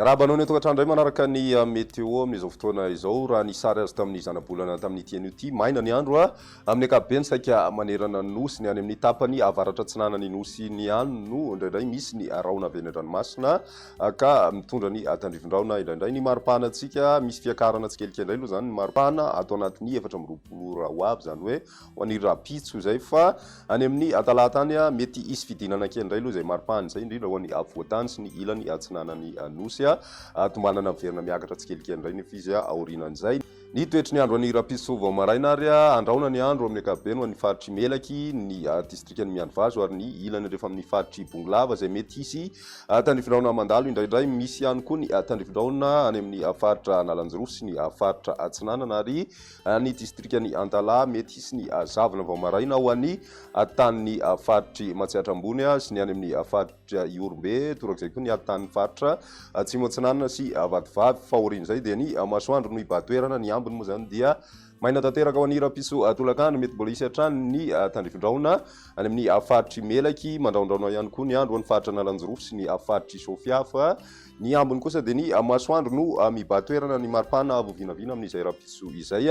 raha banao ny tokatrano indray manaraka ny météo amin'izao fotoana izao raha ny sary azo tamin'ny zanabolana tamin'ity an'ity maina ny andro amin'ny ankapobeny saika manerana ny nosy ny any amin'ny tapany avaratra tsinana ny nosy ny any no indraindray misy ny rahona avy eny an-dranomasina ka mitondra ny tandrivindraona indraindray ny maripana antsika misy fiakarana tsikelikely indray aloha zany ny maripana atao anatin'ny 4 raha ho avy zany hoe ho an'ny rapitso zay fa any amin'ny talata any mety isy fidinana kely indray aloha zay maripana zay indrindra ho an'ny avoatany sy ny ilany atsinanany nosy tombanana miverina miakatra tsikelikely indray ny fizy aorinan'izay ny toetry ny andro any rapitso vao maraina ary andraona ny andro amin'ny ankapobeny ho an'ny faritry melaky ny distrikany mianvazo ary ny ilany rehefa amin'ny faritry bongolava zay mety isy tandrivindraona mandalo indraindray misy ihany koa ny tandrivindraona any amin'ny faritra analanjiro sy ny faritra atsinanana ary ny distrikany antala mety isy ny zavona vao maraina ho an'ny tany faritry matsiatra ambony sy ny any amin'ny faritra iorombe torak'izay koa ny tany faritra atsimo atsinanana sy vatovavy fahorin'izay dia ny masoandro no ibatoerana ny ambiny moa zany dia maina tanteraka ho an'ny rapitso atolakandro mety mbola isy hatrany ny tandrivindraona any amin'ny faritry melaky mandraondraona ihany koa ny andro ho an'ny faritra analanjiro sy ny faritry sofia fa ny ambiny kosa dia ny masoandro no mibatoerana ny maripana vovinavina amin'izay rapitso izay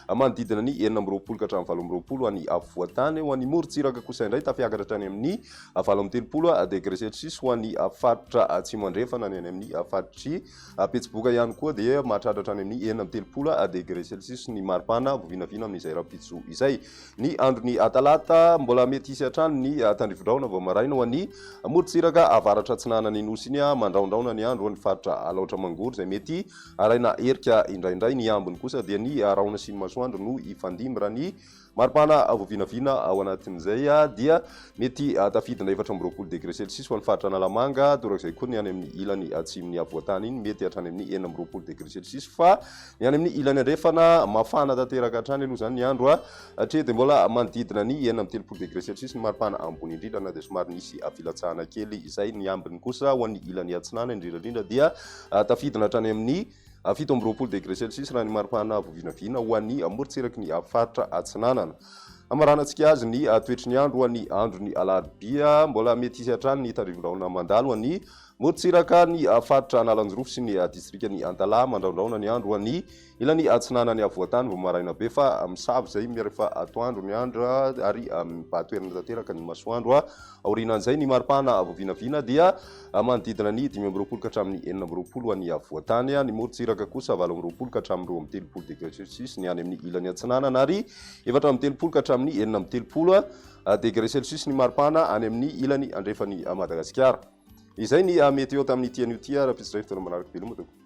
manodidina ny 4 ka hatramin'ny 20 any avoatany ho an'ny morontsiraka kosa indray tafiakatra hatrany amin'ny 30 degré celsius ho an'ny faritra atsimo andrefana ny any amin'ny faritry petsiboka ihany koa dia mahatratra hatrany amin'ny 30 degré celsius ny maripana vovinavina amin'izay rapitso izay ny andro ny talata mbola mety isy hatrany ny tandrivindraona vao maraina ho an'ny morontsiraka avaratra atsinana ny nosy iny mandraondraona ny andro ny faritra alaotra mangory zay mety araina erika indraindray ny ambiny kosa dia ny rahona sy ny masoandro no ifandimby ny maripana vovinavina ao anatin'izay dia mety tafidina 4 degré celsius ho an'ny faritra analamanga torak'izay koa ny any amin'ny ilany atsimon'ny avoatany iny mety hatrany amin'ny 4 degré celsius fa ny any amin'ny ilany andrefana mafana tanteraka hatrany aloha zany ny andro hatria dia mbola manodidina ny 30 degré celsius ny maripana ambony indrindra na dia somary nisy filatsahana kely izay ny ambiny kosa ho an'ny ilany atsinana indrindrandrindra dia tafidina hatrany amin'ny 17 degré celsius raha ny maripana vovinavina ho an'ny morontsiraky ny faritra atsinanana amaranantsika azy ny toetry ny andro ho an'ny andro ny alarobia mbola mety isy hatrany ny tandrivindraona mandalo ho an'ny morontsiraka ny faritra analanjiro sy ny distrikany antala mandraondraona ny andro ho an'ny ilany atsinanany avoatany vao maraina be fa misavy zay rehefa atoandro ny andro ary mibatoerana tanteraka ny masoandro aorinan'izay ny maripana vovinavina dia manodidina ny 5 ka hatramin'ny 4 ho an'ny avoatany ny morontsiraka kosa 20 ka hatramin'ny 30 degré celsius ny any amin'ny ilany atsinanana ary 30 ka hatramin'ny 30 degré celsius ny maripana any amin'ny ilany andrefany Madagasikara. Izay ny météo tamin'ity an'ity rapitso iray fotoana manaraka veloma.